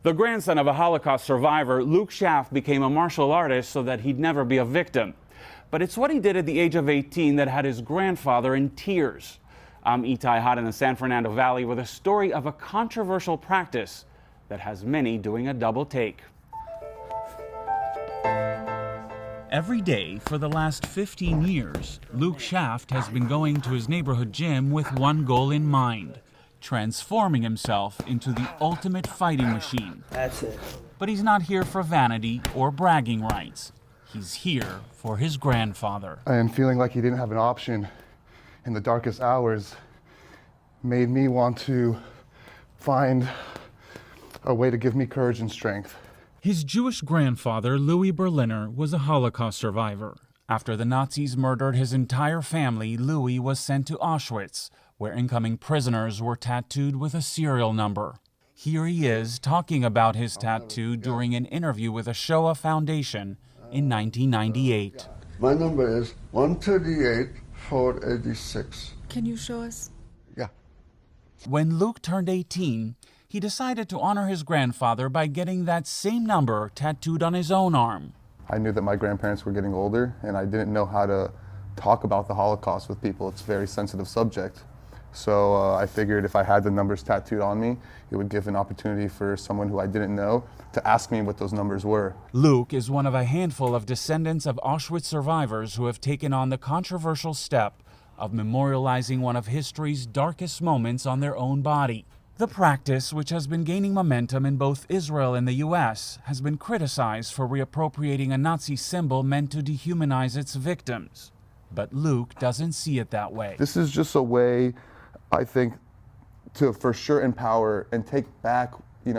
The grandson of a Holocaust survivor, Luke Schaff became a martial artist so that he'd never be a victim. But it's what he did at the age of 18 that had his grandfather in tears. I'm Itai Hot in the San Fernando Valley with a story of a controversial practice that has many doing a double take. Every day for the last 15 years, Luke Schaff has been going to his neighborhood gym with one goal in mind: transforming himself into the ultimate fighting machine. That's it. But he's not here for vanity or bragging rights. He's here for his grandfather. And feeling like he didn't have an option in the darkest hours made me want to find a way to give me courage and strength. His Jewish grandfather, Louis Berliner, was a Holocaust survivor. After the Nazis murdered his entire family, Louis was sent to Auschwitz, where incoming prisoners were tattooed with a serial number. Here he is talking about his tattoo during an interview with a Shoah Foundation in 1998. My number is 138-486. Can you show us? Yeah. When Luke turned 18, he decided to honor his grandfather by getting that same number tattooed on his own arm. I knew that my grandparents were getting older, and I didn't know how to talk about the Holocaust with people. It's a very sensitive subject. So I figured if I had the numbers tattooed on me, it would give an opportunity for someone who I didn't know to ask me what those numbers were. Luke is one of a handful of descendants of Auschwitz survivors who have taken on the controversial step of memorializing one of history's darkest moments on their own body. The practice, which has been gaining momentum in both Israel and the U.S., has been criticized for reappropriating a Nazi symbol meant to dehumanize its victims. But Luke doesn't see it that way. This is just a way, I think, to for sure empower and take back,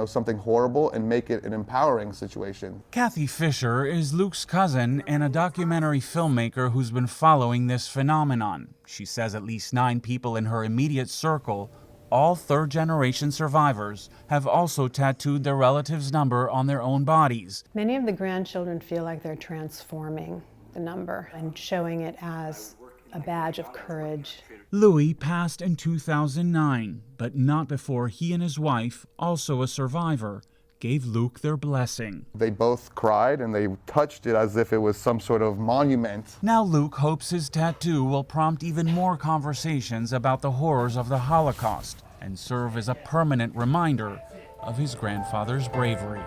something horrible and make it an empowering situation. Kathy Fisher is Luke's cousin and a documentary filmmaker who's been following this phenomenon. She says at least 9 people in her immediate circle, all third-generation survivors, have also tattooed their relatives' number on their own bodies. Many of the grandchildren feel like they're transforming the number and showing it as a badge of courage. Louis passed in 2009, but not before he and his wife, also a survivor, gave Luke their blessing. They both cried and they touched it as if it was some sort of monument. Now Luke hopes his tattoo will prompt even more conversations about the horrors of the Holocaust and serve as a permanent reminder of his grandfather's bravery.